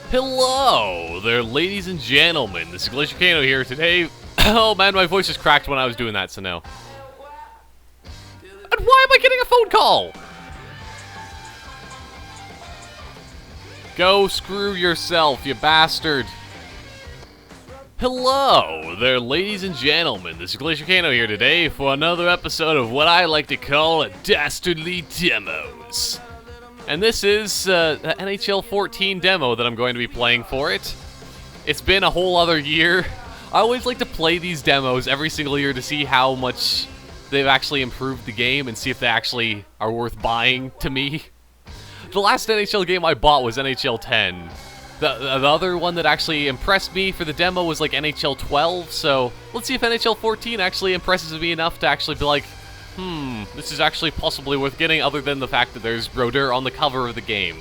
Hello there, ladies and gentlemen. This is Glaciercano here today. Oh man, my voice just cracked when I was doing that, so no. And why am I getting a phone call? Go screw yourself, you bastard. Hello there, ladies and gentlemen. This is Glaciercano here today for another episode of what I like to call Dastardly Demos. And this is the NHL 14 demo that I'm going to be playing for it. It's been a whole other year. I always like to play these demos every single year to see how much they've actually improved the game and see if they actually are worth buying to me. The last NHL game I bought was NHL 10. The other one that actually impressed me for the demo was like NHL 12, so let's see if NHL 14 actually impresses me enough to actually be like, this is actually possibly worth getting, other than the fact that there's Brodeur on the cover of the game,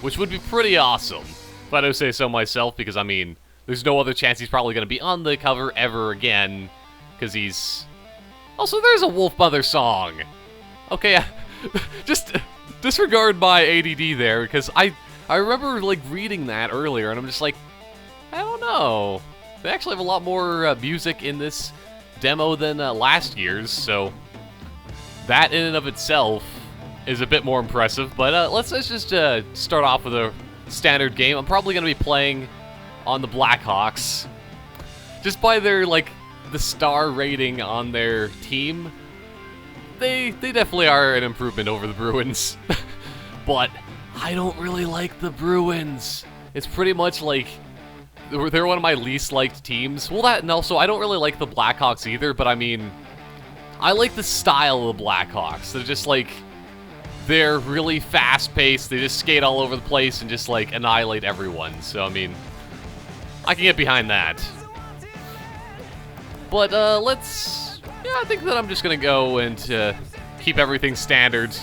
which would be pretty awesome, if I do say so myself, because, I mean, there's no other chance he's probably going to be on the cover ever again, because he's... Also, there's a Wolf Mother song! Okay, just disregard my ADD there, because I remember, like, reading that earlier, and I'm just like, I don't know. They actually have a lot more music in this demo than last year's, so... that in and of itself is a bit more impressive, but let's just start off with a standard game. I'm probably going to be playing on the Blackhawks. Just by their, like, the star rating on their team, they definitely are an improvement over the Bruins. But I don't really like the Bruins. It's pretty much like, they're one of my least liked teams. Well, that, and also, I don't really like the Blackhawks either, but I mean... I like the style of the Blackhawks. They're just like, they're really fast-paced. They just skate all over the place and just like annihilate everyone. So, I mean, I can get behind that. But, I think that I'm just gonna go and keep everything standard.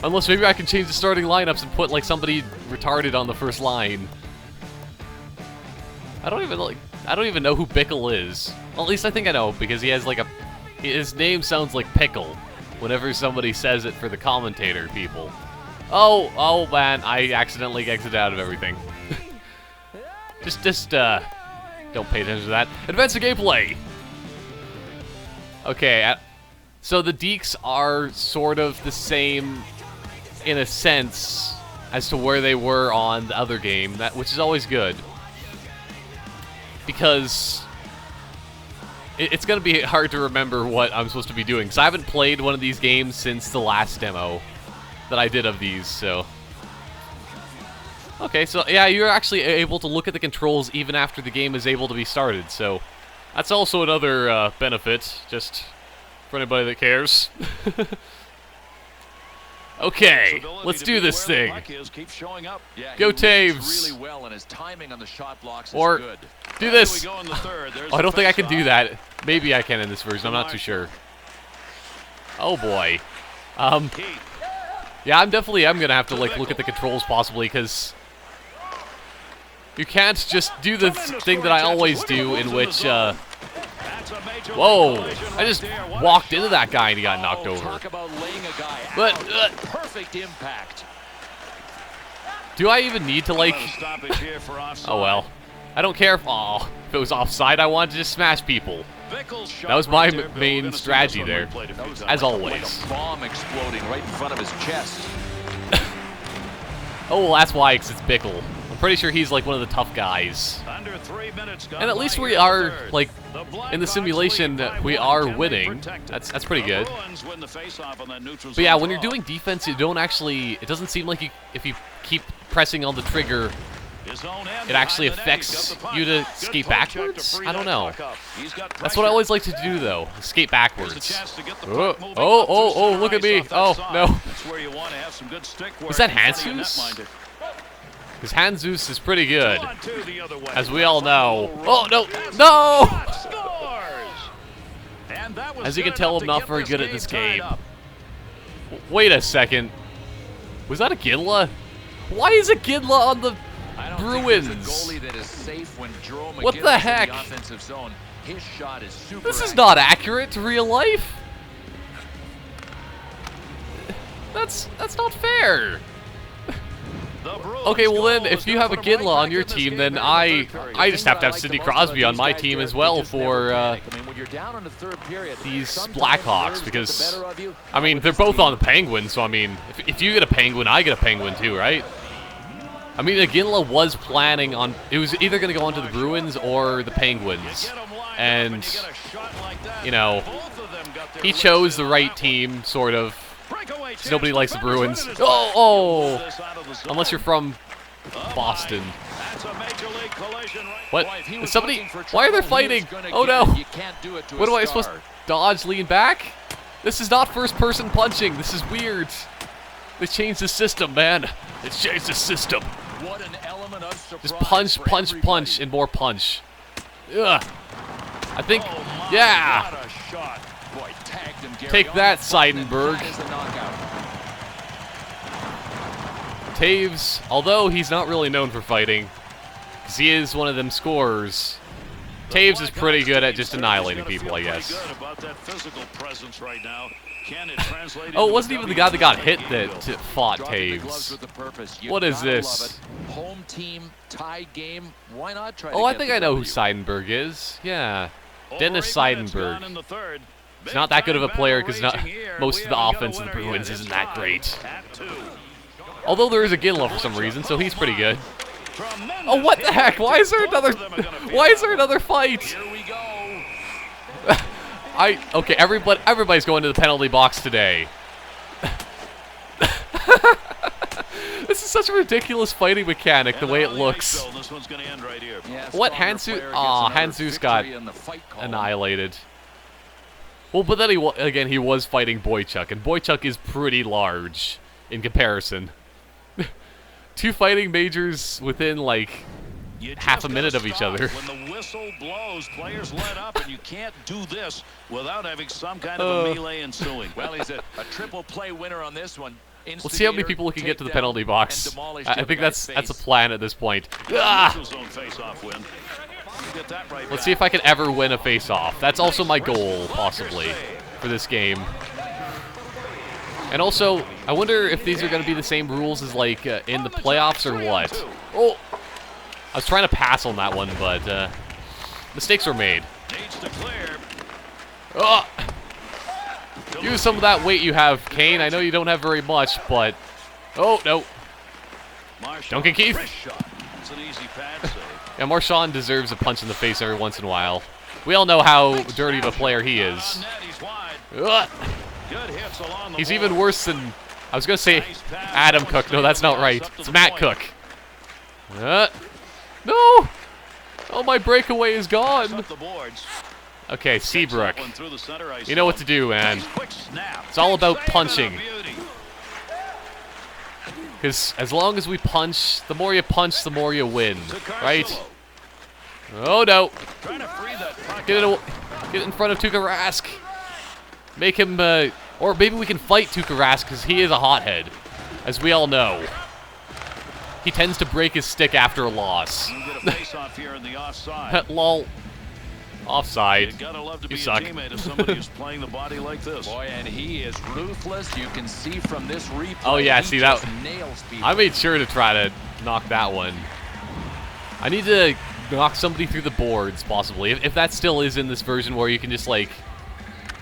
Unless maybe I can change the starting lineups and put like somebody retarded on the first line. I don't even know who Bickle is. Well, at least I think I know, because he has like a... his name sounds like Pickle whenever somebody says it for the commentator people. Oh man, I accidentally exited out of everything. just don't pay attention to that. Advance the gameplay! Okay, so the Deeks are sort of the same in a sense as to where they were on the other game, which is always good. Because... it's going to be hard to remember what I'm supposed to be doing, because I haven't played one of these games since the last demo that I did of these, so... Okay, so yeah, you're actually able to look at the controls even after the game is able to be started, so... that's also another benefit, just for anybody that cares. Okay, let's do this thing. Go Taves! Or do this! Oh, I don't think I can do that. Maybe I can in this version, I'm not too sure. Oh boy. Yeah, I'm gonna have to like look at the controls possibly, because you can't just do the thing that I always do, in which whoa! I just walked into that guy and he got knocked over. But perfect impact. Do I even need to like? Oh well. I don't care if if it was offside. I wanted to just smash people. That was my main strategy there, as always. Bomb exploding right in front of his chest. Oh well, that's why, because it's Bickle. I'm pretty sure he's like one of the tough guys. And at least we are, like, in the simulation, we are winning. That's pretty good. But yeah, when you're doing defense, you don't actually... it doesn't seem like if you keep pressing on the trigger, it actually affects you to skate backwards? I don't know. That's what I always like to do, though. Skate backwards. Oh, look at me. Oh, no. Is that Jesus? Because Jesus is pretty good, as we all know. Oh, no! No! As you can tell, I'm not very good at this game. Wait a second. Was that a Ginla? Why is a Ginla on the Bruins? What the heck? This is not accurate to real life. That's not fair. Okay, well then, if you have a Ginla on your team, then I just have to have Sidney Crosby on my team as well for these Blackhawks, because, I mean, they're both on the Penguins, so I mean, if you get a Penguin, I get a Penguin too, right? I mean, Ginla was planning on, it was either going to go on to the Bruins or the Penguins, and, you know, he chose the right team, sort of. Nobody likes the Bruins. Oh! Unless you're from Boston. What? Is somebody... Why are they fighting? Oh no! What am I supposed to... Dodge, lean back? This is not first-person punching. This is weird. They changed the system, man. They changed the system. Just punch, punch, punch, and more punch. Ugh. I think... Yeah! Take that, Seidenberg. Taves, although he's not really known for fighting, because he is one of them scorers, Taves is pretty good at just annihilating people, I guess. Oh, it wasn't even the guy that got hit that fought Taves. What is this? Oh, I think I know who Seidenberg is. Yeah. Dennis Seidenberg. He's not that good of a player because most of the offense of the Bruins isn't that great. Although there is a Ginla for some reason, so he's pretty good. Oh, what the heck? Why is there another? Why is there another fight? Okay, everybody's going to the penalty box today. This is such a ridiculous fighting mechanic, the way it looks. What, Hansu? Aw, Hansu's got annihilated. Well, but then he was fighting Boychuk, and Boychuk is pretty large in comparison. Two fighting majors within, like, half a minute of each other. When the whistle blows, players let up, and you can't do this without having some kind of a melee ensuing. Well, he's a triple play winner on this one. We'll see how many people we can get to the penalty box. I think that's a plan at this point. Ah! Let's see if I can ever win a face-off. That's also my goal, possibly, for this game. And also, I wonder if these are going to be the same rules as, like, in the playoffs or what. Oh! I was trying to pass on that one, but mistakes were made. Oh! Use some of that weight you have, Kane. I know you don't have very much, but... Oh, no. Duncan Keith. Yeah, Marchand deserves a punch in the face every once in a while. We all know how dirty of a player he is. Ugh. He's even worse than... I was going to say Adam Cook. No, that's not right. It's Matt Cook. No! Oh, my breakaway is gone. Okay, Seabrook. You know what to do, man. It's all about punching. Because as long as we punch, the more you win, right? Oh, no. Get it in front of Tuukka Rask. Make him, or maybe we can fight Tuukka Rask because he is a hothead, as we all know. He tends to break his stick after a loss. Lol. Offside. You suck. Boy, and he is ruthless. You can see from this replay. Oh yeah, see that? I made sure to try to knock that one. I need to knock somebody through the boards, possibly. If that still is in this version where you can just, like...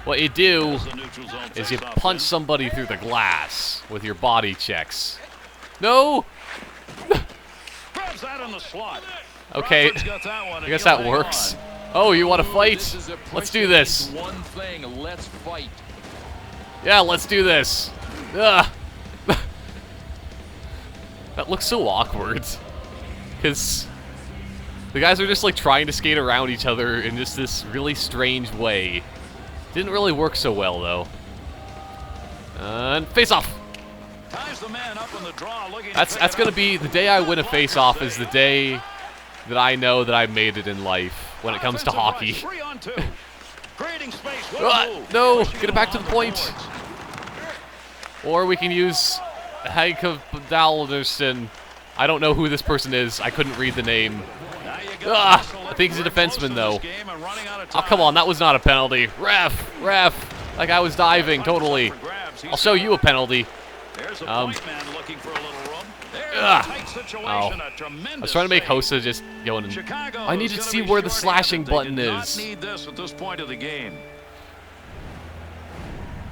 What you do is you punch somebody through the glass with your body checks. No! Okay, I guess that works. Oh, you want to fight? Let's do this. Let's fight. Yeah, let's do this. Ugh. That looks so awkward. Because the guys are just like trying to skate around each other in just this really strange way. Didn't really work so well, though. And face-off. That's going to be the day I win a face-off is the day that I know that I made it in life. When it comes to hockey. No! Get it back to the point! Or we can use Heike Dalderson. I don't know who this person is. I couldn't read the name. I think he's a defenseman, though. Oh, come on. That was not a penalty. Ref! Ref! Like I was diving, totally. I'll show you a penalty. tight situation, Ow. a tremendous I was trying to make save. Hossa just going. Chicago I need to is see gonna be where the short-handed. slashing They button do not is. need this at this point of the game.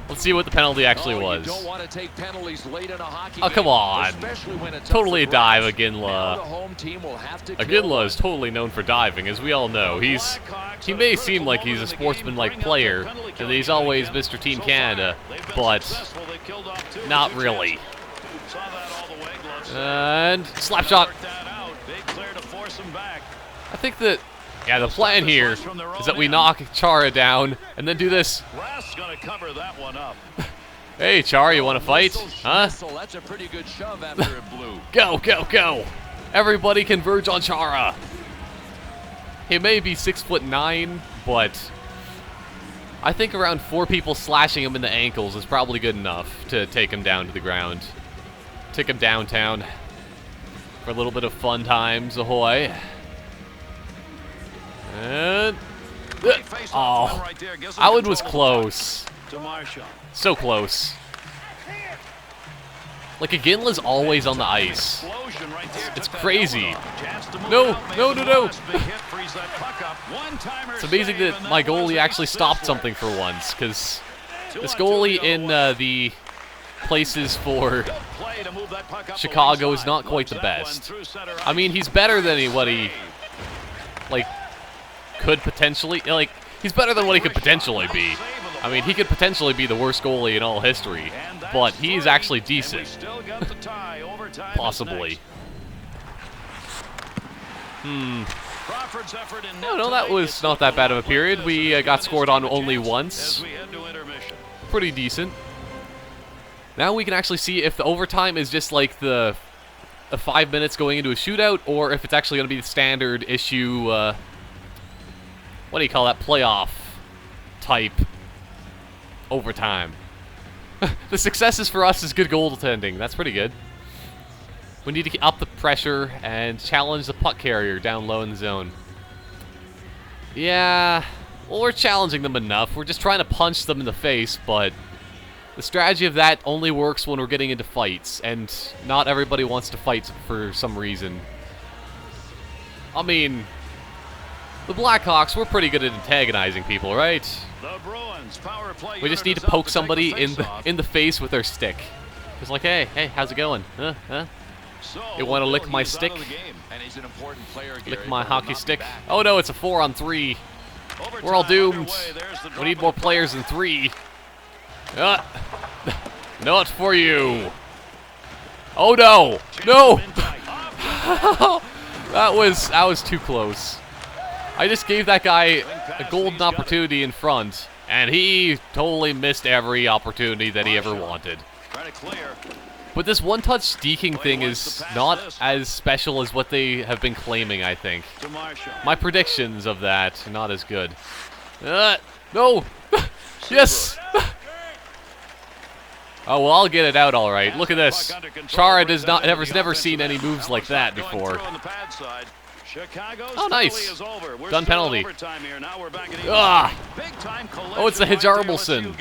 Let's see what the penalty actually You was. don't want to take penalties late in a hockey Oh, come game, on. especially when it's Totally a up for grabs. dive, Aginla. Now the home team will have to kill Aginla one. is totally known for diving, as we all know. He may seem like he's a sportsman-like player, and he's always Mr. Team Canada, but not really. And slap shot. I think that, yeah, the plan here is that we knock Chara down and then do this. Gonna cover that one up. Hey, Chara, you want to fight? Huh? That's a pretty good shove after it blew. Go, go, go! Everybody converge on Chara. He may be 6'9", but I think around 4 people slashing him in the ankles is probably good enough to take him down to the ground. Take him downtown for a little bit of fun times. Ahoy! And oh, that one was close. So close. Like, Aginla's always on the ice. It's crazy. No, no, no, no. It's amazing that my goalie actually stopped something for once, because this goalie in the places for Chicago is not quite the best. I mean, he's better than what he, like, could potentially, like, he's better than what he could potentially be. I mean, he could potentially be the worst goalie in all history, but he's actually decent. Possibly. No, that was not that bad of a period. We got scored on only once. Pretty decent. Now we can actually see if the overtime is just like the 5 minutes going into a shootout, or if it's actually going to be the standard issue, what do you call that, playoff type overtime. The successes for us is good goaltending. That's pretty good. We need to up the pressure and challenge the puck carrier down low in the zone. Yeah, well, we're challenging them enough. We're just trying to punch them in the face, but the strategy of that only works when we're getting into fights, and not everybody wants to fight for some reason. I mean, the Blackhawks, we're pretty good at antagonizing people, right? We just need to poke somebody in the face with our stick. Just like, hey, how's it going? Huh? You want to lick my stick? Lick my hockey stick? Oh no, it's a 4-on-3. We're all doomed. We need more players than 3. Not for you. Oh no! No! That was too close. I just gave that guy a golden opportunity in front, and he totally missed every opportunity that he ever wanted. But this one-touch steaking thing is not as special as what they have been claiming, I think. My predictions of that are not as good. No! Yes! Oh, well, I'll get it out all right. Look at this. Chara has never seen any moves like that before. Oh, nice. Done penalty. Ah! Oh, it's the Hjarmelson.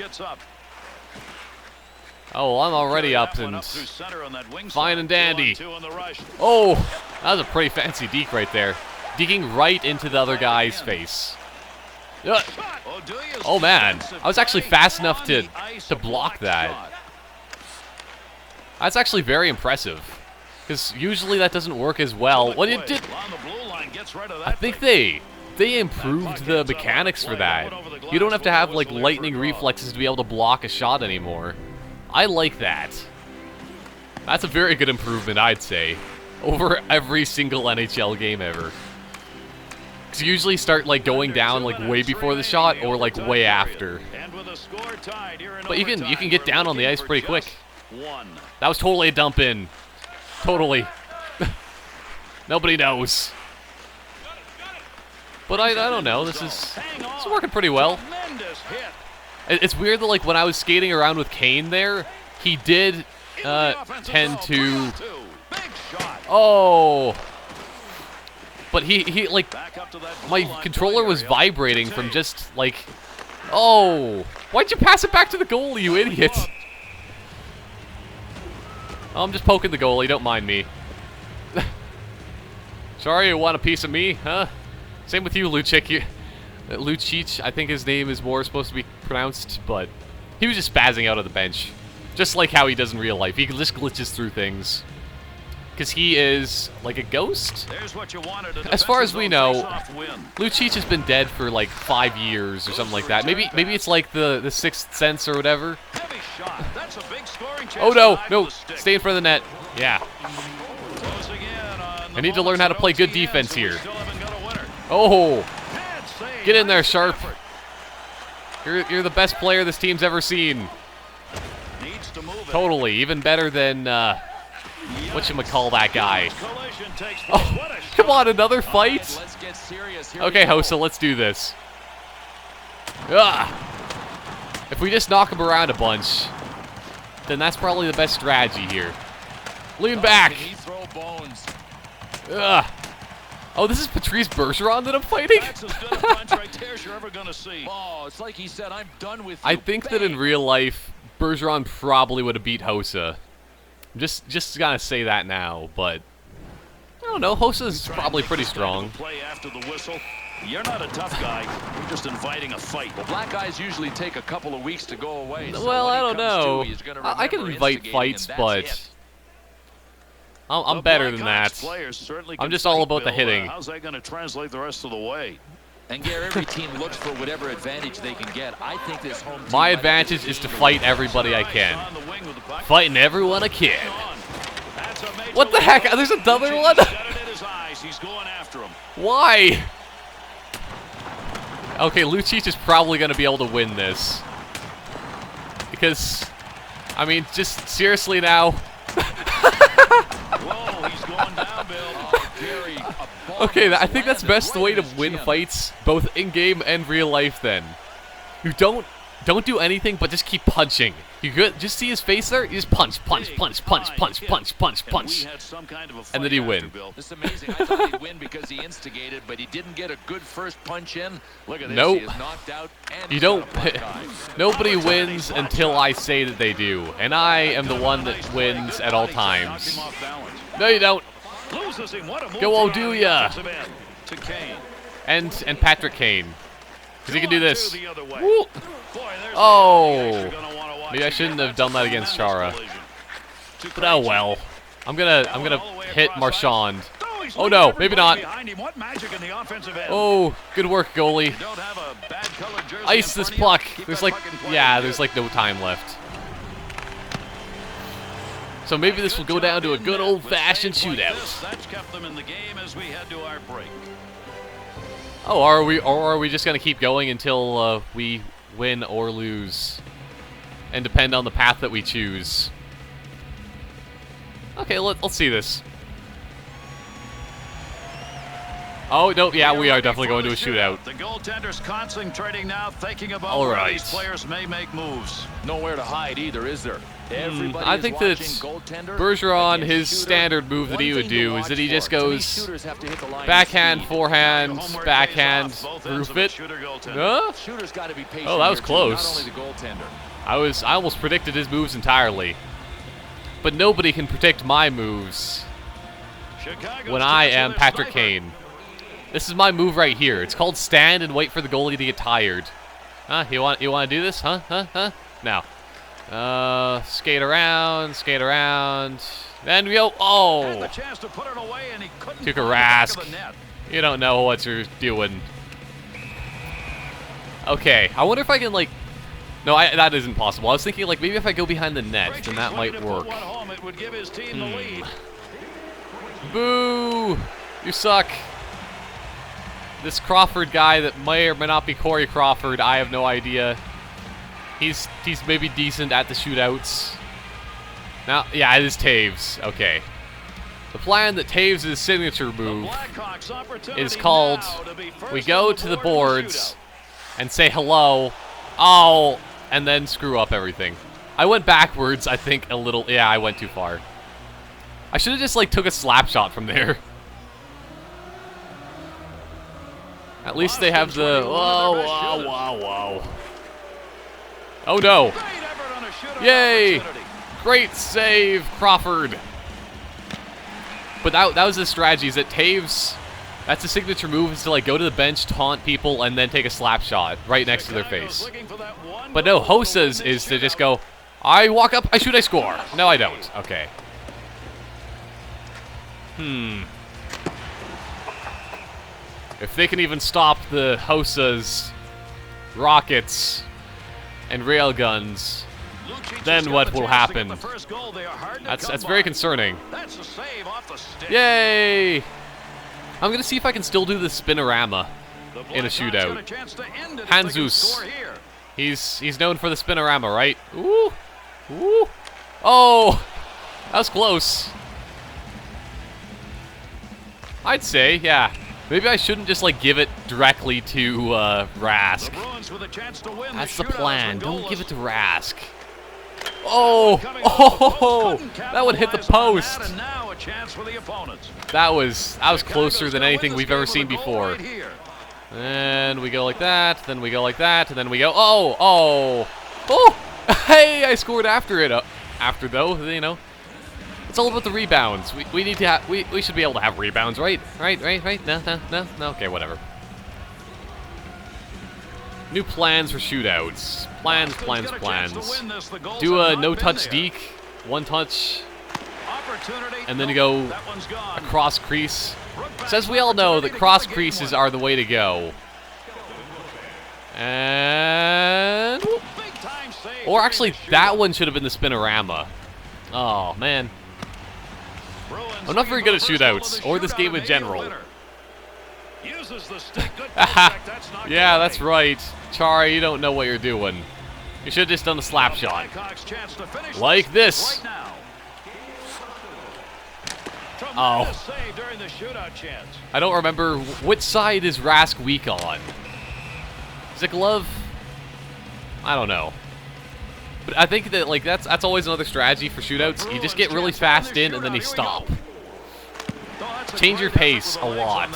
Oh, well, I'm already up and fine and dandy. Oh, that was a pretty fancy deke right there. Deking right into the other guy's face. Oh, man. I was actually fast enough to block that. That's actually very impressive, because usually that doesn't work as well. Well, it did. I think they improved the mechanics for that. You don't have to have like lightning reflexes to be able to block a shot anymore. I like that. That's a very good improvement, I'd say, over every single NHL game ever. Because you usually start like going down like way before the shot or like way after. But you can get down on the ice pretty quick. That was totally a dump in. Totally. Nobody knows. But I don't know. This is working pretty well. It's weird that like when I was skating around with Kane there, he did tend to. Oh. But he like my controller was vibrating from just like. Oh. Why'd you pass it back to the goalie, you idiot? Oh, I'm just poking the goalie, don't mind me. Sorry you want a piece of me, huh? Same with you, Lucic. Lucic, I think his name is more supposed to be pronounced, but he was just spazzing out of the bench. Just like how he does in real life. He just glitches through things. Because he is like a ghost? As far as we know, Lucic has been dead for like 5 years or something like that. Maybe it's like the Sixth Sense or whatever. Oh no, stay in front of the net. Yeah. I need to learn how to play good defense here. Oh, get in there, Sharp. You're the best player this team's ever seen. Totally, even better than whatchamacall that guy. Oh, come on, another fight? Okay, Hossa, let's do this. If we just knock him around a bunch, then that's probably the best strategy here. Lean back. Oh, this is Patrice Bergeron that I'm fighting? I think that in real life, Bergeron probably would have beat Hossa. I'm just gonna say that now, but I don't know. Hossa's probably pretty strong. You're not a tough guy. You're just inviting a fight. Well, black guys usually take a couple of weeks to go away. Well, I don't know. I can invite fights, but I'm better than that. I'm just all about the hitting. How's that going to translate the rest of the way? And Gare, every team looks for whatever advantage they can get. I think this home team, my advantage is to fight everybody I can. Fighting everyone I can. What the heck? There's another one? Why? Okay, Lucic is probably going to be able to win this. Because, I mean, just seriously now. Okay, I think that's the best way to win fights, both in-game and real life then. You don't do anything but just keep punching. You good? Just see his face there? You just punch. And then you win. It's amazing. I thought he'd win because he instigated, but he didn't get a good first punch in. Look at this. Nope. He is knocked out and you don't. Nobody wins until I say that they do. And I am the one that wins at all times. No, you don't. Go, oh, do ya? And Patrick Kane. Because he can do this. Woo. Oh. Maybe I shouldn't have done that against Chara. But oh well. I'm gonna hit Marchand. Oh no, maybe not. Oh, good work, goalie. Ice this puck. There's like no time left. So maybe this will go down to a good old-fashioned shootout. That's kept them in the game as we head to our break. Oh, are we just gonna keep going until we win or lose, and depend on the path that we choose? Okay, let's see this. Oh no, yeah, we are definitely going to a shootout. The goaltender's concentrating now, thinking about all where right. these players may make moves. Nowhere to hide either, is there? Everybody I think that Bergeron, his standard move that he would do is that he just goes backhand, forehand, backhand, roof it. Huh? Oh, that was close. I almost predicted his moves entirely. But nobody can predict my moves when I am Patrick Kane. This is my move right here. It's called stand and wait for the goalie to get tired. Huh? You want to do this? Huh? Now. Skate around. Then we go. Oh! Took a Rask. You don't know what you're doing. Okay, I wonder if I can, like... No, that isn't possible. I was thinking, like, maybe if I go behind the net, then that might work. Boo! You suck. This Crawford guy that may or may not be Corey Crawford, I have no idea. He's maybe decent at the shootouts. Now, yeah, it is Taves. Okay. The plan that Taves' signature move is called, we go to the boards and say hello, oh, and then screw up everything. I went backwards, I think, a little. Yeah, I went too far. I should have just, like, took a slap shot from there. At least they have the... Whoa. Oh, no. Yay! Great save, Crawford. But that was the strategy, is that Taves, that's a signature move, is to like go to the bench, taunt people, and then take a slap shot right next to their face. But no, Hosa's is to just go, I walk up, I shoot, I score. No, I don't. Okay. If they can even stop the Hosa's rockets and railguns, then what will happen? That's very concerning. Yay! I'm gonna see if I can still do the spinorama in a shootout. Hanzus. He's known for the spinorama, right? Ooh! Ooh! Oh! That was close. I'd say, yeah. Maybe I shouldn't just like give it directly to Rask. That's the plan. Don't give it to Rask. Oh! Oh! That would hit the post. That was closer than anything we've ever seen before. And we go like that, then we go like that, and then we go, oh! Oh! Oh! Hey! I scored after it. After though, you know. It's all about the rebounds. We need to have, we should be able to have rebounds, right? Right? No. Okay, whatever. New plans for shootouts. Plans. Do a no-touch deke, one touch, and then you go across crease. So as we all know, the cross creases are the way to go. And... Or actually, that one should have been the spinorama. Oh, man. I'm not very good at shootouts, or this game in general. Yeah, that's right. Chara, you don't know what you're doing. You should have just done the slap shot. Like this. Oh. I don't remember which side is Rask weak on. Is it glove? I don't know. But I think that like that's always another strategy for shootouts. You just get really fast in and then you stop. Change your pace a lot.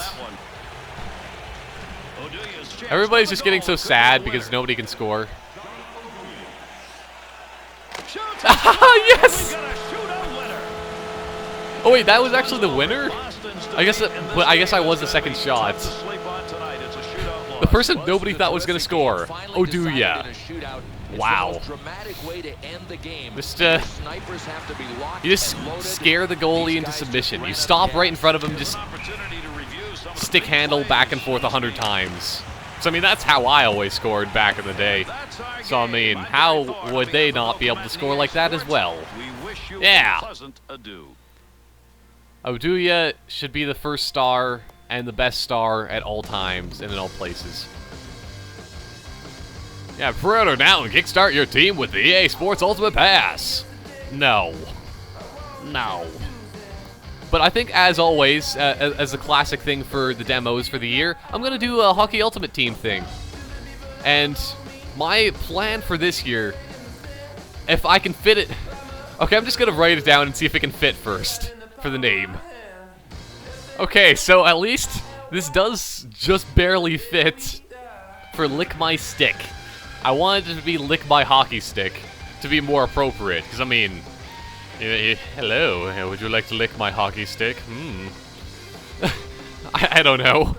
Everybody's just getting so sad because nobody can score. Yes! Oh wait, that was actually the winner? I guess I was the second shot. The person nobody thought was gonna score. Oh, do ya? Wow. You just scare the goalie into submission. You stop right in front of him, just stick handle back and forth 100 times. So I mean, that's how I always scored back in the day. So I mean, how would they not be able to score like that as well? Yeah. Oduya should be the first star and the best star at all times and in all places. Yeah, pre-order now and kickstart your team with the EA Sports Ultimate Pass. No. But I think, as always, as a classic thing for the demos for the year, I'm going to do a Hockey Ultimate Team thing. And my plan for this year, if I can fit it... Okay, I'm just going to write it down and see if it can fit first for the name. Okay, so at least this does just barely fit for Lick My Stick. I wanted it to be Lick My Hockey Stick to be more appropriate, because I mean, hello, would you like to lick my hockey stick? I don't know.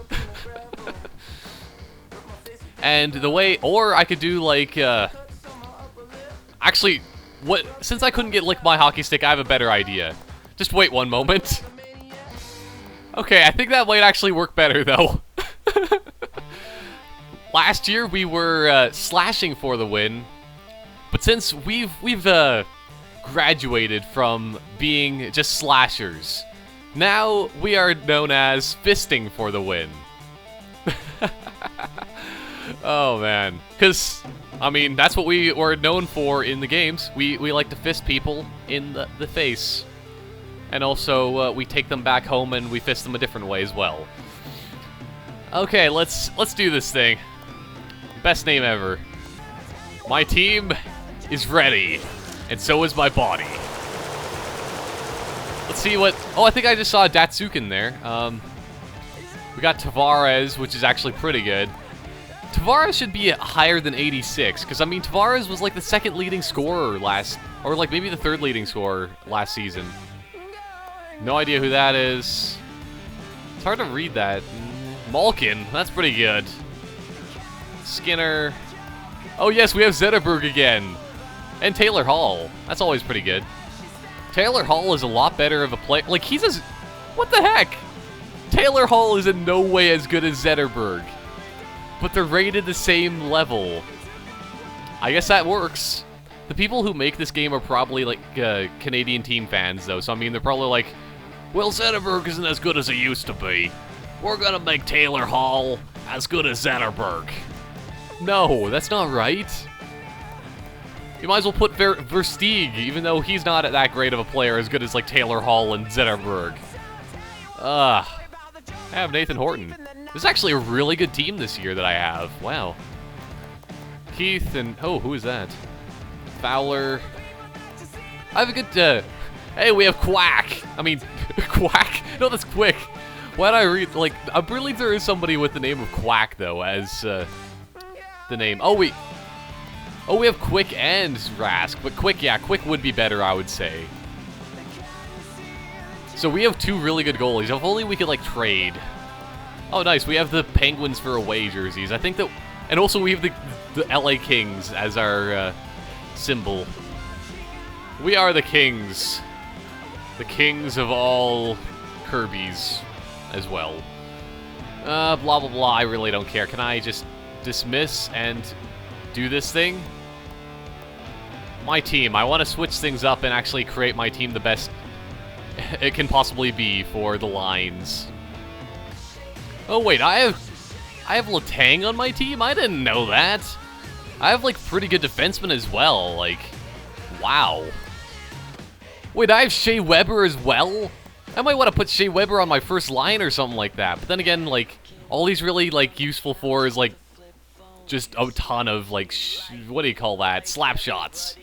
And the way, or I could do like, actually, since I couldn't get Lick My Hockey Stick, I have a better idea. Just wait one moment. Okay, I think that might actually work better though. Last year we were slashing for the win, but since we've graduated from being just slashers, now we are known as fisting for the win. Oh man, because I mean that's what we were known for in the games. We like to fist people in the face, and also we take them back home and we fist them a different way as well. Okay, let's do this thing. Best name ever. My team is ready, and so is my body. Let's see what... Oh, I think I just saw Datsukin there. We got Tavares, which is actually pretty good. Tavares should be higher than 86, because, I mean, Tavares was like the second leading scorer or like maybe the third leading scorer last season. No idea who that is. It's hard to read that. Malkin, that's pretty good. Skinner. Oh yes, we have Zetterberg again. And Taylor Hall. That's always pretty good. Taylor Hall is a lot better of a player. Like, he's as... What the heck? Taylor Hall is in no way as good as Zetterberg. But they're rated the same level. I guess that works. The people who make this game are probably, like, Canadian team fans, though. So, I mean, they're probably like, well, Zetterberg isn't as good as he used to be. We're gonna make Taylor Hall as good as Zetterberg. No, that's not right. You might as well put Versteeg, even though he's not that great of a player, as good as, like, Taylor Hall and Zetterberg. I have Nathan Horton. This is actually a really good team this year that I have. Wow. Keith and... Oh, who is that? Fowler. I have a good... Hey, we have Quack. I mean, Quack? No, that's Quick. Why did I read... Like, I believe there is somebody with the name of Quack, though, as the name. Oh, we have Quick and Rask. But Quick, yeah, Quick would be better, I would say. So we have two really good goalies. If only we could, like, trade. Oh, nice. We have the Penguins for away jerseys. I think that... And also we have the LA Kings as our symbol. We are the Kings. The Kings of all Kirby's as well. Blah, blah, blah. I really don't care. Can I just dismiss and do this thing? My team. I want to switch things up and actually create my team the best it can possibly be for the lines. Oh wait, I have Letang on my team? I didn't know that. I have, like, pretty good defensemen as well. Like, wow. Wait, I have Shea Weber as well? I might want to put Shea Weber on my first line or something like that. But then again, like, all these really, like, useful for is, like, just a ton of, like, what do you call that? Slap shots.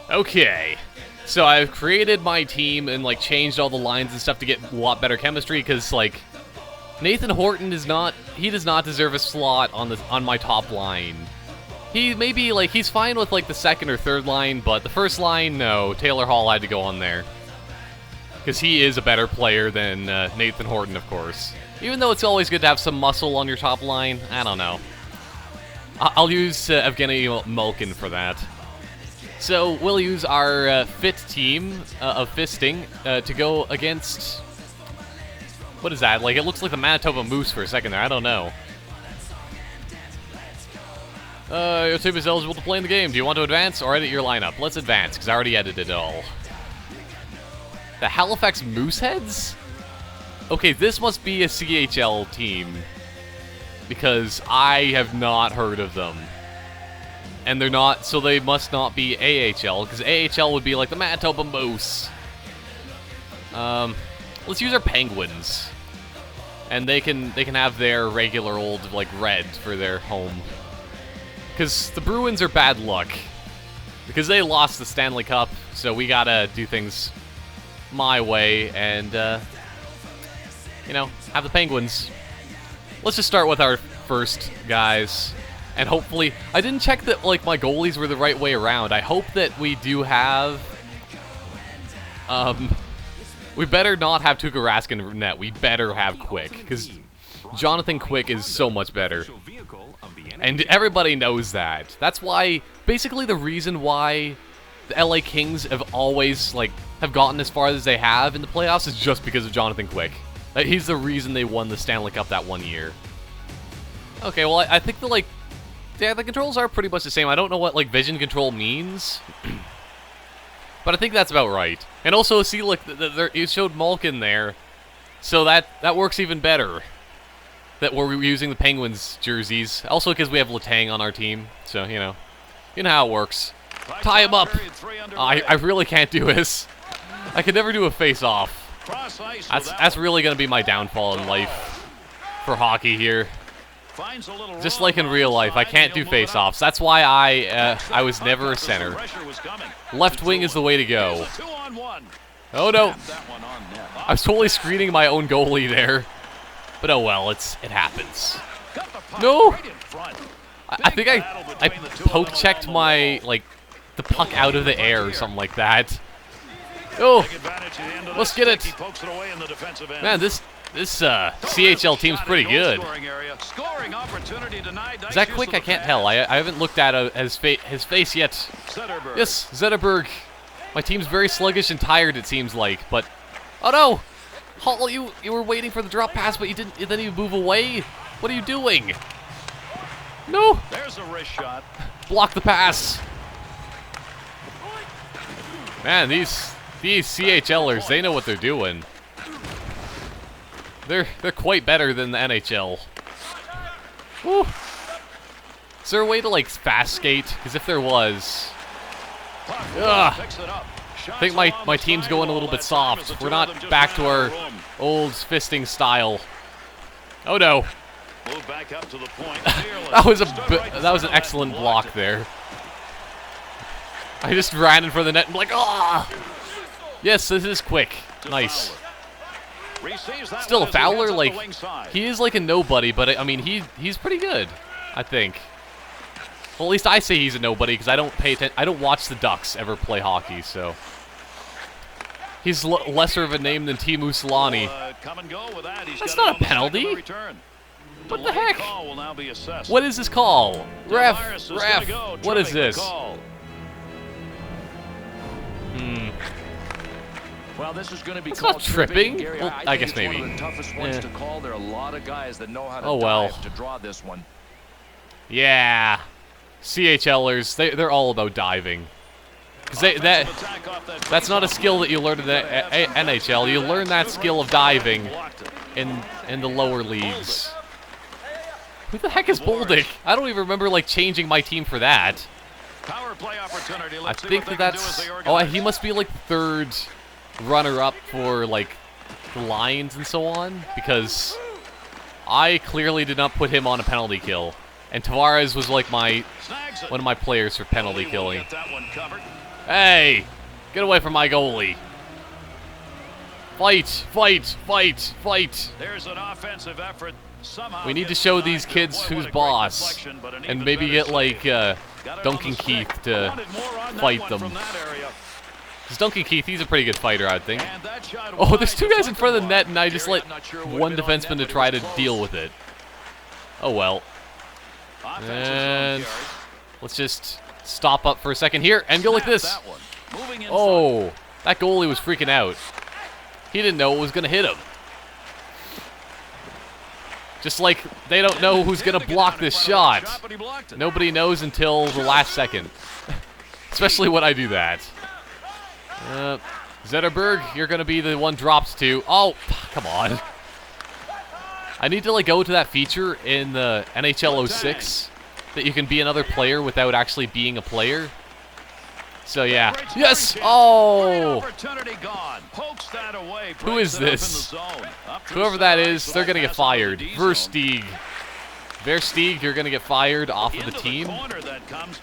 Okay. So I've created my team and, like, changed all the lines and stuff to get a lot better chemistry, because, like, Nathan Horton does not deserve a slot on my top line. He maybe, like, he's fine with, like, the second or third line, but the first line, no. Taylor Hall had to go on there. Because he is a better player than Nathan Horton, of course. Even though it's always good to have some muscle on your top line, I don't know. I'll use Evgeny Malkin for that. So we'll use our fit team of fisting to go against... What is that? Like, it looks like the Manitoba Moose for a second there. I don't know. Your team is eligible to play in the game. Do you want to advance or edit your lineup? Let's advance, because I already edited it all. The Halifax Mooseheads? Okay, this must be a CHL team, because I have not heard of them. And they're not, so they must not be AHL, because AHL would be like the Manitoba Moose. Let's use our Penguins. And they can have their regular old, like, red for their home. Because the Bruins are bad luck. Because they lost the Stanley Cup, so we gotta do things my way and, you know, have the Penguins. Let's just start with our first guys. And hopefully, I didn't check that, like, my goalies were the right way around. I hope that we do have, we better not have Tuukka Rask in net. We better have Quick, because Jonathan Quick is so much better. And everybody knows that. That's why, basically the reason why the LA Kings have always, like, have gotten as far as they have in the playoffs is just because of Jonathan Quick. He's the reason they won the Stanley Cup that one year. Okay, well, I think the, like, yeah, the controls are pretty much the same. I don't know what, like, vision control means. But I think that's about right. And also, see, look, you showed Malkin there. So that works even better. That we're using the Penguins jerseys. Also because we have Letang on our team. So, you know how it works. Tie him up. I really can't do this. I could never do a face-off. That's really going to be my downfall in life for hockey here. Just like in real life, I can't do face-offs. That's why I was never a center. Left wing is the way to go. Oh no! I was totally screening my own goalie there. But oh well, it happens. No! I think I poke-checked my, like, the puck out of the air or something like that. Oh, Take advantage of the end of let's that get it. stick. He pokes it away in the defensive end. Man, this CHL team's pretty good. Scoring opportunity denied. Is that quick? I can't tell. I haven't looked at his face yet. Zetterberg. Yes, Zetterberg. My team's very sluggish and tired, it seems like. But oh no, Hall, you were waiting for the drop pass, but you didn't. Then you move away. What are you doing? No. There's a wrist shot. Block the pass. Man, these CHLers, they know what they're doing. They're quite better than the NHL. Woo. Is there a way to like fast skate? Because if there was, I think my team's going a little bit soft. We're not back to our old fisting style. Oh no. Move back up to the point. that was an excellent block there. I just ran in for the net and like, ah! Yes, this is quick. Nice. Still a Fowler, like, he is like a nobody, but I mean, he's pretty good, I think. Well, at least I say he's a nobody because I don't pay attention. I don't watch the Ducks ever play hockey, so he's lesser of a name than Teemu Selanne. That's not a penalty. What the heck? What is this call? Ref, what is this? Well, this is going to be called tripping. Gary, Well, I guess maybe. One of the toughest ones to call. There are a lot of guys that know how to dive to draw this one. Yeah, CHLers, they're all about diving. Because that's not a skill that you learn in the NHL. You learn that skill of diving in the lower leagues. Who the heck is Boldick? I don't even remember like changing my team for that. Power play opportunity. I think that's. Oh, he must be like third runner-up for like the Lions and so on, because I clearly did not put him on a penalty kill, and Tavares was like one of my players for penalty killing. Hey, get away from my goalie! Fight! Fight! Fight! Fight! There's an offensive effort. We need to show these kids who's boss, and maybe get like Duncan Keith to fight them. Because Duncan Keith, he's a pretty good fighter, I think. Oh, there's two guys in front of the net, and I just let one defenseman to try to deal with it. Oh well. And let's just stop up for a second here and go like this. Oh, that goalie was freaking out. He didn't know it was going to hit him. Just like they don't know who's going to block this shot. Nobody knows until the last second. Especially when I do that. Zetterberg, you're going to be the one dropped to. Oh, come on. I need to like go to that feature in the NHL 06 that you can be another player without actually being a player. So yeah. Yes! Oh! Who is this? Whoever that is, they're going to get fired. Versteeg, you're going to get fired off of the team.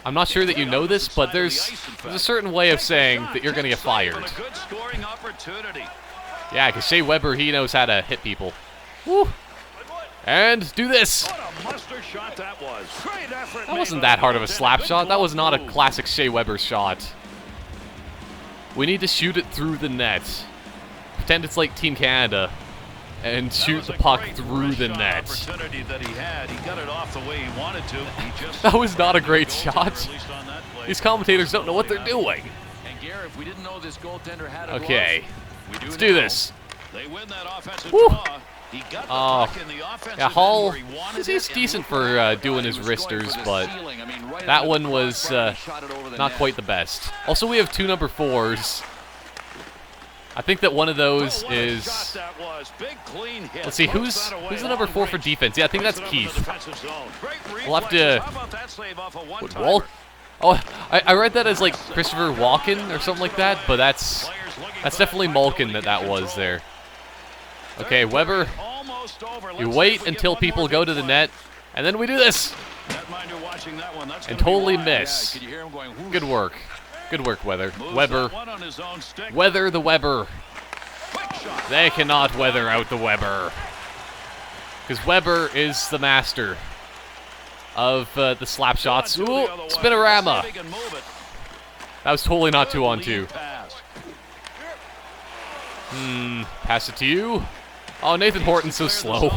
I'm not sure that you know this, but there's a certain way of saying that you're going to get fired. Yeah, because Shea Weber, he knows how to hit people. Woo! And do this! That wasn't that hard of a slap shot. That was not a classic Shea Weber shot. We need to shoot it through the net. Pretend it's like Team Canada. And shoot the puck through the net. That was not a great shot. These commentators don't know what they're doing. Okay, let's do this. Woo! Yeah, Hall, he's decent for doing his wristers, but that one was not quite the best. Also, we have two number 4s. I think that one of those is... Let's see, who's the number 4 for defense? Yeah, I think that's Keith. We'll have to... Oh, I read that as like Christopher Walken or something like that, but that's definitely Malkin that was there. Okay, Weber, you wait until people go to the net, and then we do this! And totally miss. Good work. Good work, Weather. Weber. Weather the Weber. They cannot weather out the Weber. Because Weber is the master of the slap shots. Ooh, spinorama. That was totally not 2-on-2. Pass it to you. Oh, Nathan Horton's so slow.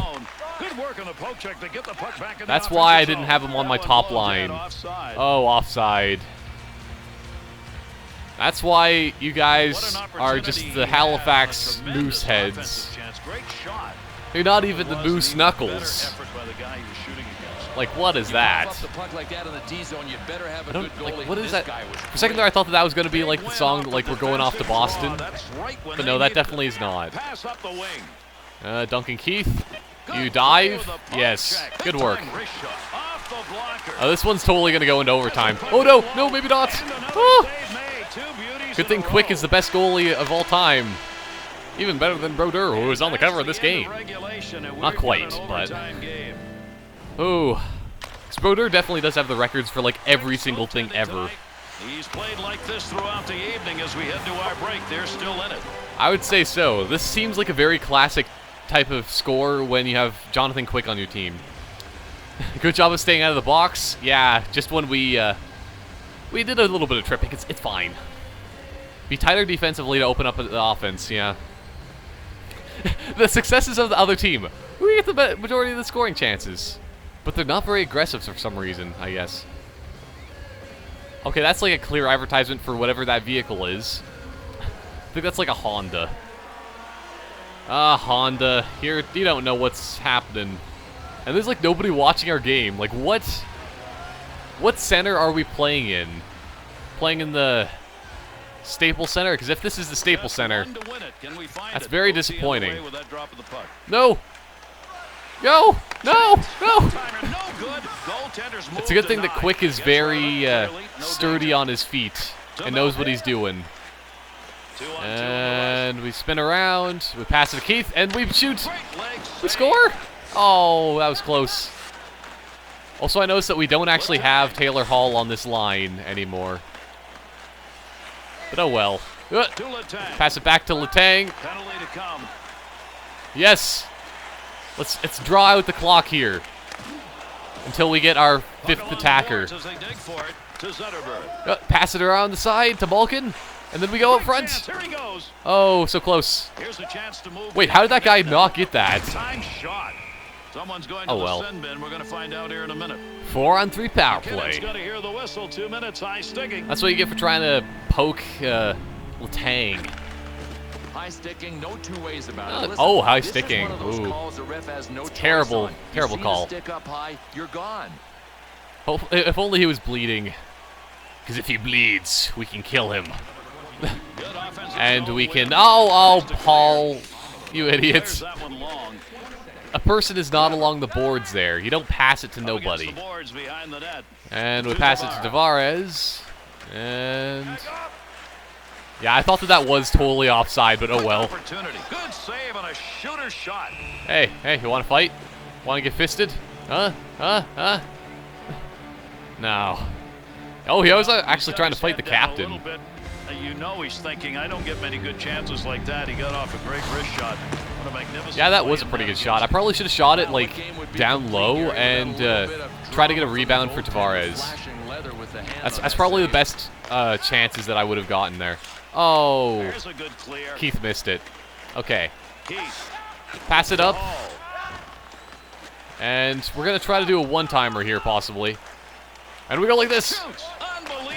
Good work on the poke check to get the puck back in the That's why I offensive didn't zone. have him on my That top one line. offside. Oh, offside. That's why you guys are just the Halifax Moose heads. Great shot. You're not even the Moose Better Knuckles. effort by the guy he was shooting against. Like, what is You that? pop the puck like that in the D zone, you better have a I good don't, goalie. like, what is This that? guy was For a second there, I thought that was going to be like the song, like we're going off to Boston. But no, that definitely is not. Pass up the wing. Duncan Keith, you dive? Yes, good work. Oh, this one's totally going to go into overtime. Oh no, no, maybe not. Oh! Good thing Quick is the best goalie of all time. Even better than Brodeur, who was on the cover of this game. Not quite, but... Oh. Brodeur definitely does have the records for, like, every single thing ever. He's played like this throughout the evening as we head to our break. They're still in it. I would say so. This seems like a very classic type of score when you have Jonathan Quick on your team. Good job of staying out of the box. Yeah, just when we did a little bit of tripping. It's fine. Be tighter defensively to open up the offense, yeah. The successes of the other team. We get the majority of the scoring chances. But they're not very aggressive for some reason, I guess. Okay, that's like a clear advertisement for whatever that vehicle is. I think that's like a Honda. Honda. Here, you don't know what's happening. And there's like nobody watching our game. Like, what center are we playing in? Playing in the Staples Center? Because if this is the Staples Center, that's very disappointing. No! Go! No! No! It's a good thing that Quick is very sturdy on his feet and knows what he's doing. And we spin around, we pass it to Keith, and we shoot! We score! Oh, that was close. Also, I noticed that we don't actually have Taylor Hall on this line anymore. But oh well. Pass it back to Letang. Yes! Let's draw out the clock here until we get our fifth attacker. Pass it around the side to Malkin, and then we go up front. Oh, so close. Wait, how did that guy not get that? Someone's going oh to well. the sin bin. We're going to find out here in a minute. 4-on-3 power play. Got to hear the whistle. 2 minutes high sticking. That's what you get for trying to poke Letang. High sticking, no two ways about it. Listen, oh, high this sticking. Is one of those Ooh. calls the ref has no Terrible, choice on. terrible you call. Stick up high, you're gone. If only he was bleeding. Because if he bleeds, we can kill him. And we can... Oh, Paul, you idiots. A person is not along the boards there. You don't pass it to nobody. And we pass it to Tavares. And... yeah, I thought that was totally offside, but oh well. Good save on a shooter shot. Hey, you want to fight? Want to get fisted? Huh? No. Oh, he was actually trying to fight the captain. You know he's thinking, I don't get many good chances like that. He got off a great wrist shot. What a magnificent yeah, that was a pretty good shot. I probably should have shot it like down low and try to get a rebound for Tavares. That's probably the best chances that I would have gotten there. Oh, Keith missed it. Okay. Pass it up. And we're going to try to do a one-timer here, possibly. And we go like this.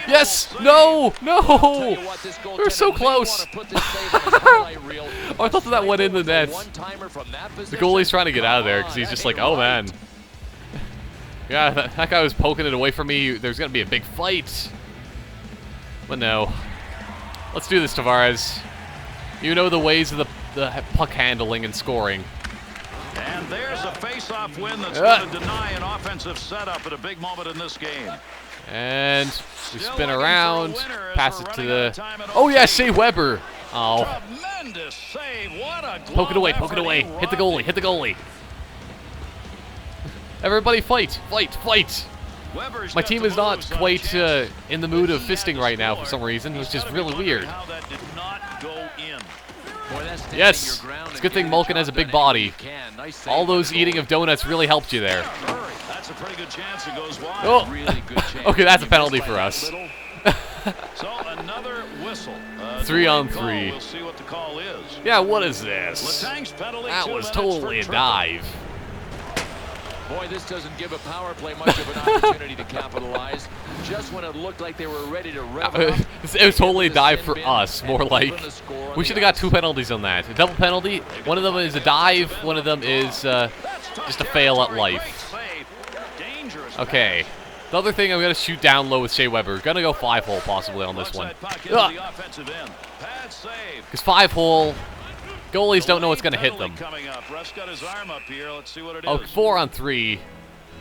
Yes! No! No! We're so close! Oh, I thought that went in the net. The goalie's trying to get out of there because he's just like, oh, man. Yeah, that guy was poking it away from me. There's going to be a big fight. But no. Let's do this, Tavares. You know the ways of the puck handling and scoring. And there's a face-off win that's going to deny an offensive setup at a big moment in this game. And we spin around, pass it to the... oh, yeah, Shea Weber. Oh. Tremendous save. What a poke it away, poke it away. Hit the goalie, hit the goalie. Everybody fight, fight, fight. My team is not quite in the mood of fisting right now for some reason, which is really weird. Yes, it's a good thing Malkin has a big body. All those eating of donuts really helped you there. That's a pretty good chance it goes wide. Oh, okay, that's a penalty for us. So another whistle. 3 on 3. We'll see what the call is. Yeah, what is this? Letang's penalty, That 2 was minutes totally a for dive. Boy, this doesn't give a power play much of an opportunity to capitalize. Just when it looked like they were ready to rev up, It was totally a dive for us, more like. We should have got 2 penalties on that. A double penalty. One of them is a dive. One of them is just a fail at life. Okay. The other thing, I'm going to shoot down low with Shea Weber. Going to go 5-hole possibly on this one. Because 5-hole, goalies don't know what's going to hit them. Oh, 4 on 3.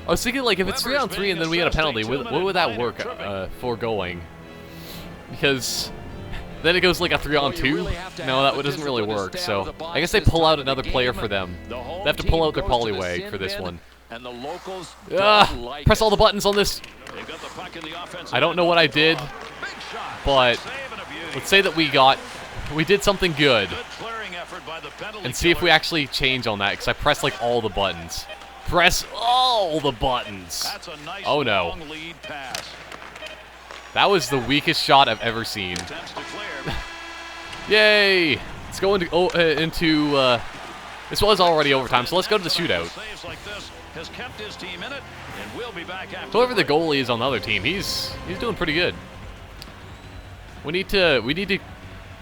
I was thinking, like, if it's 3 on 3 and then we get a penalty, what would that work for going? Because then it goes like a 3 on 2. No, that doesn't really work. So I guess they pull out another player for them. They have to pull out their polywag for this one. And the locals press all the buttons on this. I don't know what I did, but let's say that we did something good. And see if we actually change on that, because I pressed like all the buttons. Press all the buttons. Oh no. That was the weakest shot I've ever seen. Yay! Let's go into this was already overtime, so let's go to the shootout. Whoever the goalie is on the other team, he's doing pretty good. We need to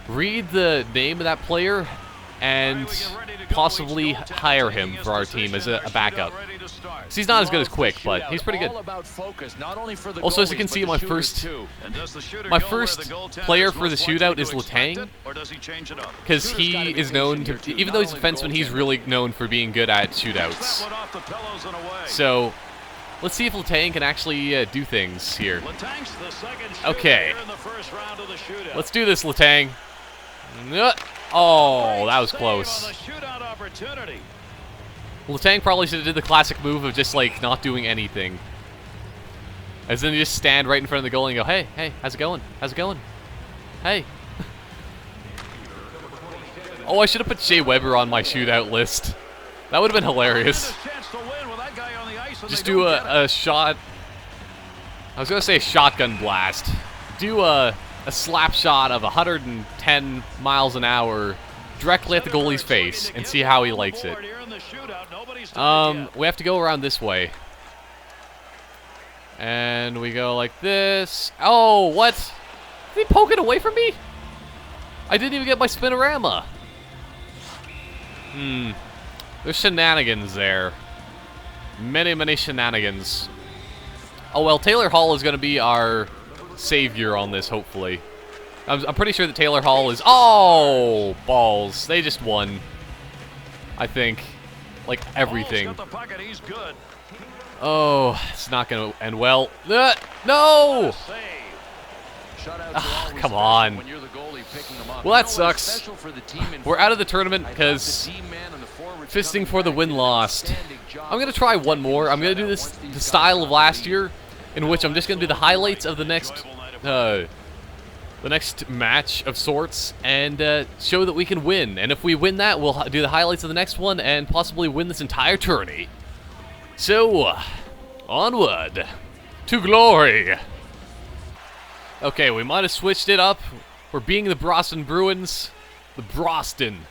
read the name of that player and possibly hire him for our team as a backup. So he's not as good as Quick, but he's pretty good. Also, as you can see, my first player for the shootout is Letang, because he is known to, even though he's a defenseman, he's really known for being good at shootouts. So let's see if Letang can actually do things here. Okay, let's do this, Letang. Oh, that was close. Letang probably should have did the classic move of just like not doing anything. As then you just stand right in front of the goalie and go, hey, hey, how's it going? How's it going? Hey. Oh, I should have put Shea Weber on my shootout list. That would have been hilarious. Just do a shot. I was going to say a shotgun blast. Do a slap shot of 110 miles an hour directly at the goalie's face and see how he likes it. We have to go around this way. And we go like this. Oh, what? Is he poking away from me? I didn't even get my spinorama. There's shenanigans there. Many, many shenanigans. Oh, well, Taylor Hall is going to be our savior on this, hopefully. I'm pretty sure that Taylor Hall is... Oh, balls. They just won. I think. Like, everything. Oh, it's not going to end well. No! Oh, come on. Well, that sucks. We're out of the tournament because fisting for the win-lost. I'm going to try one more. I'm going to do this the style of last year, in which I'm just going to do the highlights of the next match of sorts and show that we can win. And if we win that, we'll do the highlights of the next one and possibly win this entire tourney. So, onward to glory. Okay, we might have switched it up. We're being the Boston Bruins. The Boston.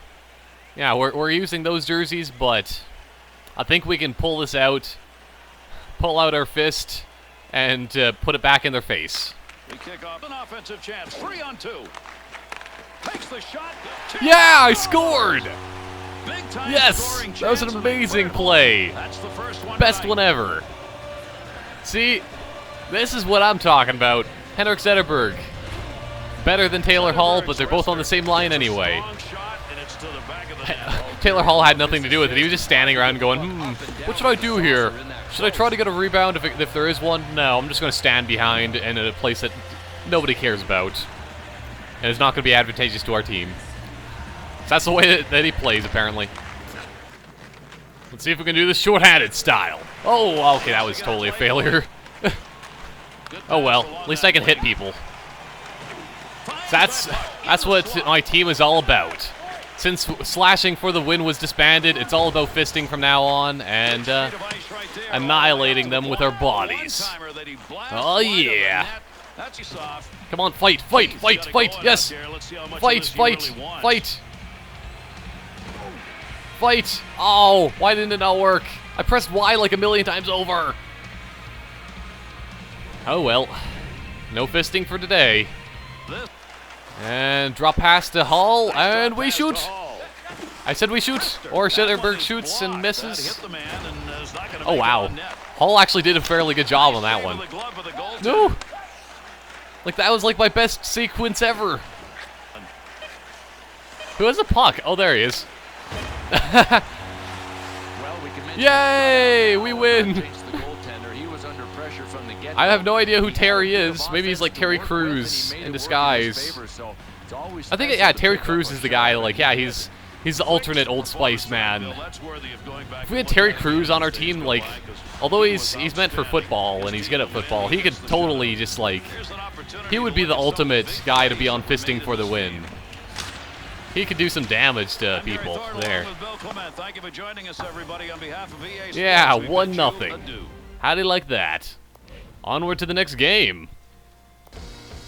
Yeah, we're using those jerseys, but I think we can pull this out. Pull out our fist and put it back in their face. We kick off an offensive chance. 3 on 2. Takes the shot. Yeah, I scored! Yes! That was an amazing play. That's the first one. Best one ever. See? This is what I'm talking about. Henrik Zetterberg. Better than Taylor Hall, but they're both on the same line anyway. Taylor Hall had nothing to do with it. He was just standing around going, what should I do here? Should I try to get a rebound if there is one? No, I'm just going to stand behind in a place that nobody cares about. And it's not going to be advantageous to our team. So that's the way that he plays, apparently. Let's see if we can do this short-handed style. Oh, okay, that was totally a failure. Oh well, at least I can hit people. That's what my team is all about. Since Slashing for the Win was disbanded, it's all about fisting from now on and annihilating them with our bodies. Oh yeah. Come on, fight, fight, fight, fight, yes! Fight, fight, fight! Fight! Oh, why didn't it not work? I pressed Y like a million times over. Oh well. No fisting for today. And drop pass to Hall, and we shoot! I said we shoot, or Zetterberg shoots and misses. Oh wow. Hall actually did a fairly good job on that one. No! Like, that was like my best sequence ever. Who has a puck? Oh, there he is. Yay! We win! I have no idea who Terry is. Maybe he's like Terry Crews in disguise. I think, yeah, Terry Crews is the guy, like, yeah, he's the alternate Old Spice man. If we had Terry Crews on our team, like, although he's meant for football and he's good at football, he could totally just, like, he would be the ultimate guy to be on fisting for the win. He could do some damage to people there. Yeah, 1-0. How do you like that? Onward to the next game.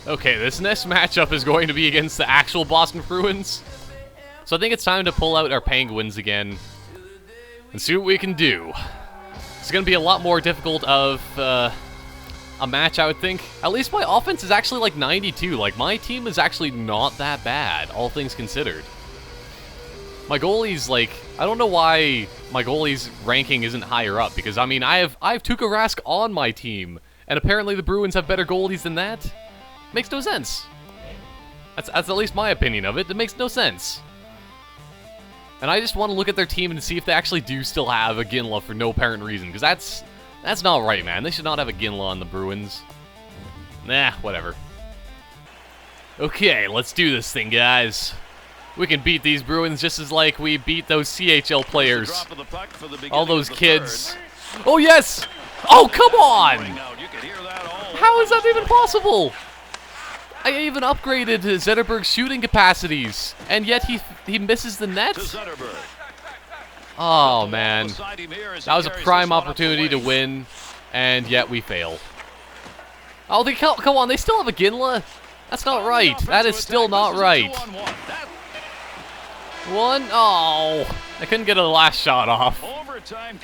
Okay, this next matchup is going to be against the actual Boston Bruins. So I think it's time to pull out our Penguins again and see what we can do. It's going to be a lot more difficult of a match, I would think. At least my offense is actually like 92. Like, my team is actually not that bad, all things considered. My goalie's like, I don't know why my goalie's ranking isn't higher up, because I mean, I have Tuukka Rask on my team, and apparently the Bruins have better goalies than that. Makes no sense. That's at least my opinion of it. It makes no sense. And I just want to look at their team and see if they actually do still have a Ginla for no apparent reason, because that's not right, man. They should not have a Ginla on the Bruins. Nah, whatever. Okay, let's do this thing, guys. We can beat these Bruins just as like we beat those CHL players. All those kids. Oh, yes! Oh, come on! How is that even possible? I even upgraded Zetterberg's shooting capacities, and yet he misses the net? Oh, man. That was a prime opportunity to win, and yet we fail. Oh, come on, they still have a Ginla? That's not right. That is still not right. Oh, I couldn't get a last shot off.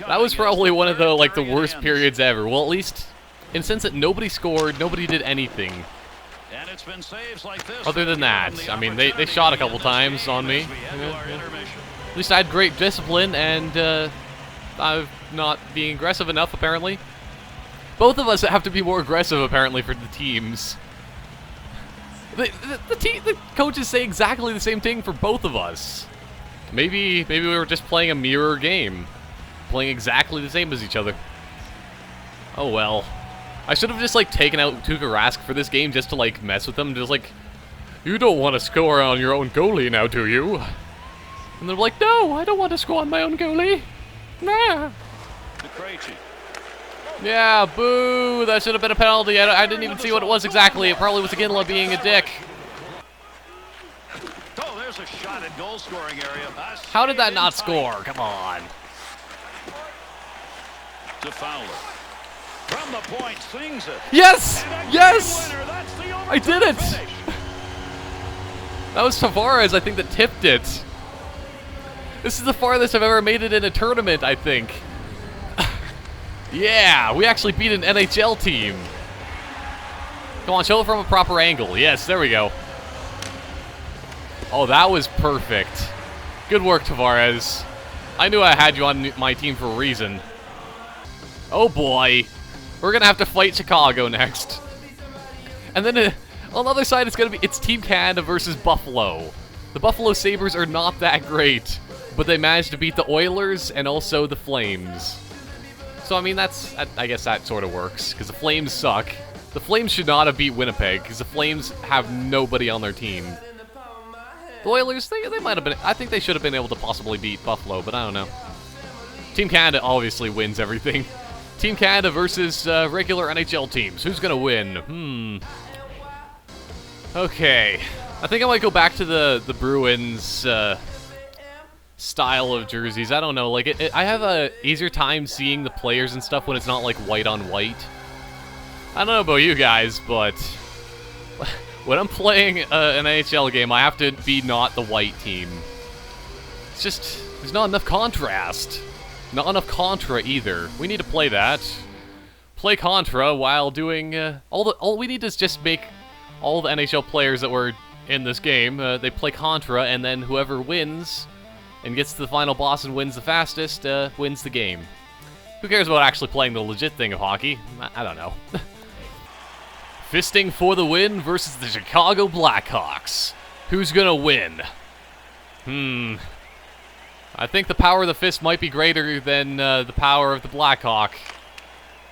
That was probably one of the the worst periods ever. Well, at least in the sense that nobody scored, nobody did anything. Other than that, I mean, they shot a couple times on me. At least I had great discipline, and I'm not being aggressive enough, apparently. Both of us have to be more aggressive, apparently, for the teams. The coaches say exactly the same thing for both of us. Maybe we were just playing a mirror game. Playing exactly the same as each other. Oh well. I should have just taken out Tuukka Rask for this game just to mess with them. Just you don't want to score on your own goalie now, do you? And they're like, no, I don't want to score on my own goalie. Nah. Yeah, boo! That should have been a penalty. I didn't even see what it was exactly. It probably was Ginla being a dick. Oh, there's a shot at goal scoring area. How did that not score? Come on. To Fowler. From the point, sings it. Yes! Yes! I did it! That was Tavares, I think, that tipped it. This is the farthest I've ever made it in a tournament, I think. Yeah, we actually beat an NHL team. Come on, show it from a proper angle. Yes, there we go. Oh, that was perfect. Good work, Tavares. I knew I had you on my team for a reason. Oh boy. We're going to have to fight Chicago next. And then on the other side, it's Team Canada versus Buffalo. The Buffalo Sabres are not that great, but they managed to beat the Oilers and also the Flames. So, I mean, I guess that sort of works, because the Flames suck. The Flames should not have beat Winnipeg, because the Flames have nobody on their team. The Oilers, they might have been, I think they should have been able to possibly beat Buffalo, but I don't know. Team Canada obviously wins everything. Team Canada versus regular NHL teams. Who's going to win? Okay. I think I might go back to the Bruins style of jerseys. I don't know. I have a easier time seeing the players and stuff when it's not white on white. I don't know about you guys, but When I'm playing an NHL game, I have to be not the white team. It's just, there's not enough contrast. Not enough Contra either. We need to play that. Play Contra while doing, all we need is just make all the NHL players that were in this game, they play Contra, and then whoever wins and gets to the final boss and wins the fastest, wins the game. Who cares about actually playing the legit thing of hockey? I don't know. Fisting for the win versus the Chicago Blackhawks. Who's gonna win? I think the power of the fist might be greater than the power of the Blackhawk.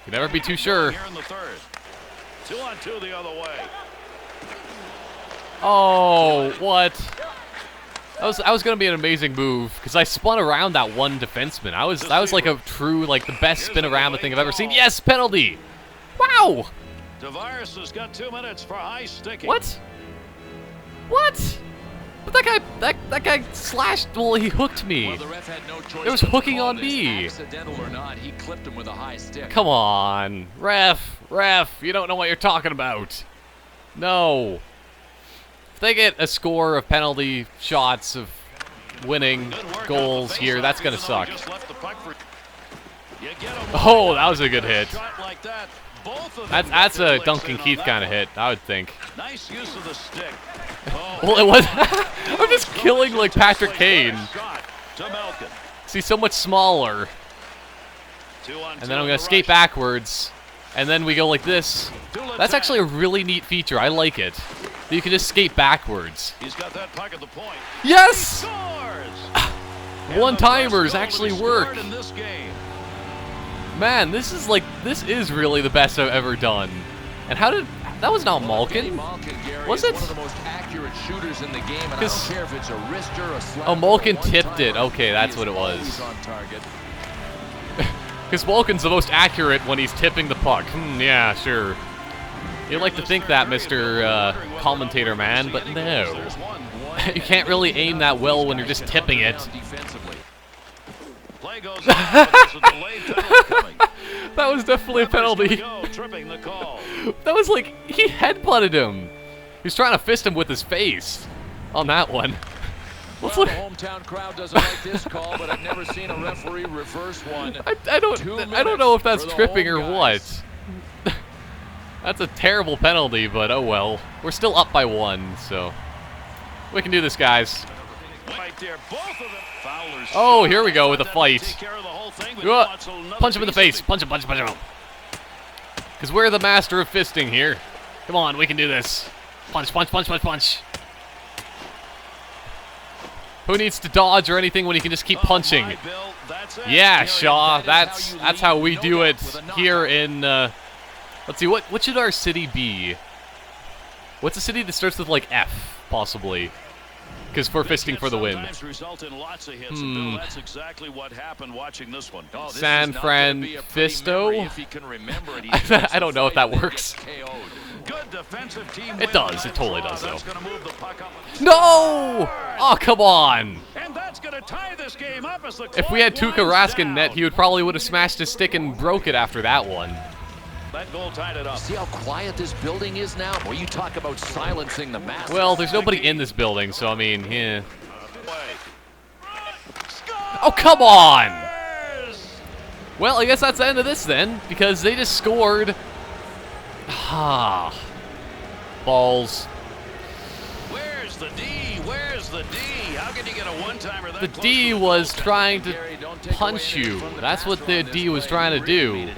You never be too sure. Here in the third. 2-on-2 the other way. Oh, what? That was gonna be an amazing move because I spun around that one defenseman. That was like a true, like the best spin around the thing I've ever seen. Yes, penalty. Wow. Tavares has got 2 minutes for high sticking. What? What? But that guy slashed. Well, he hooked me. Well, the ref had no choice. It was hooking on me. Accidental or not, he clipped him with a high stick. Come on, ref, you don't know what you're talking about. No. If they get a score of penalty shots of winning goals here, that's gonna suck. Oh, that was a good hit. That's a Duncan Keith kind of hit, I would think. Nice use of the stick. Well, it was. I'm just killing like Patrick Kane. See, so much smaller. And then I'm gonna skate backwards, and then we go like this. That's actually a really neat feature. I like it. You can just skate backwards. He's got that puck at the point. Yes! One-timers actually work. Man, this is really the best I've ever done. And how did that was not Malkin? Was it? One of the most accurate shooters in the game, and I don't care if it's a wrister, a slap, oh, Malkin tipped it. Okay, that's what it was. Because Malkin's the most accurate when he's tipping the puck. Yeah, sure. You'd like to think that, Mr. Commentator Man, but no. You can't really aim that well when you're just tipping it. That was definitely a penalty. That was like, he headbutted him. He was trying to fist him with his face on that one. Let's look. The hometown crowd doesn't like this call, but I've never seen a referee reverse one. I don't know if that's tripping or what. That's a terrible penalty, but oh well. We're still up by 1, so we can do this, guys. Oh, here we go with a fight. Punch him in the face. Punch him. Because we're the master of fisting here. Come on, we can do this. Punch. Who needs to dodge or anything when he can just keep punching? Yeah, Shaw. That's how we do it here in... let's see, what should our city be? What's a city that starts with, like, F, possibly? Because we're fisting for the win. That's exactly what happened watching this one. San Francisco? I don't know if that works. It does. It totally does, though. No! Oh, come on! If we had Tuukka Rask in net, he probably would have smashed his stick and broke it after that one. That goal tied it up. See how quiet this building is now? Well, you talk about silencing the mass. Well, there's nobody in this building, so I mean, yeah. Oh, come on! Well, I guess that's the end of this then, because they just scored. Ah. Balls. Where's the D? Where's the D? How can you get a one-timer that The D was trying to punch you. That's what the D was trying to do.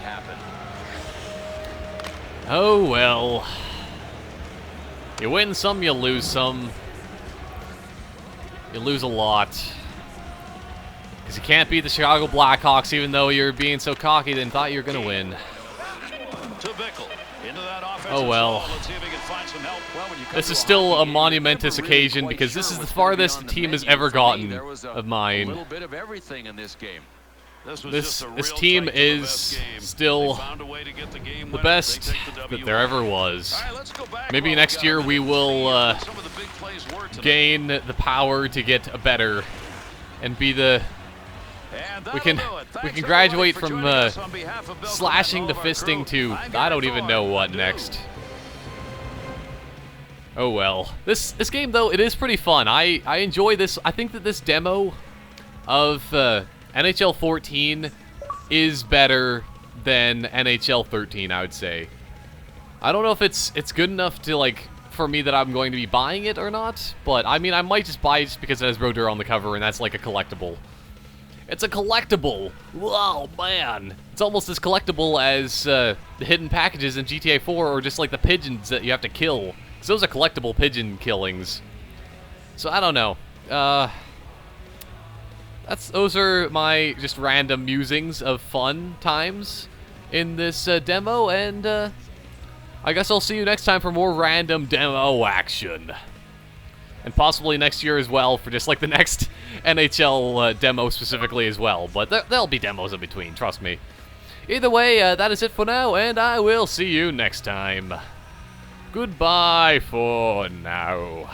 Oh, well. You win some, you lose some. You lose a lot. Because you can't beat the Chicago Blackhawks even though you're being so cocky and thought you were going to win. Oh, well. This is still a monumentous occasion because this is the farthest the team has ever gotten of mine. This team is still the best that there ever was. Maybe next year we will gain the power to get better and be the. We can graduate from slashing to fisting to I don't even know what next. Oh well. This game, though, it is pretty fun. I enjoy this. I think that this demo of NHL 14 is better than NHL 13, I would say. I don't know if it's good enough to, like, for me that I'm going to be buying it or not, but, I mean, I might just buy it just because it has Brodeur on the cover, and that's, like, a collectible. It's a collectible! Wow, man! It's almost as collectible as the hidden packages in GTA 4, or just, like, the pigeons that you have to kill. Because those are collectible pigeon killings. So, I don't know. Those are my just random musings of fun times in this demo, and I guess I'll see you next time for more random demo action. And possibly next year as well for just like the next NHL demo specifically as well. But there'll be demos in between, trust me. Either way, that is it for now, and I will see you next time. Goodbye for now.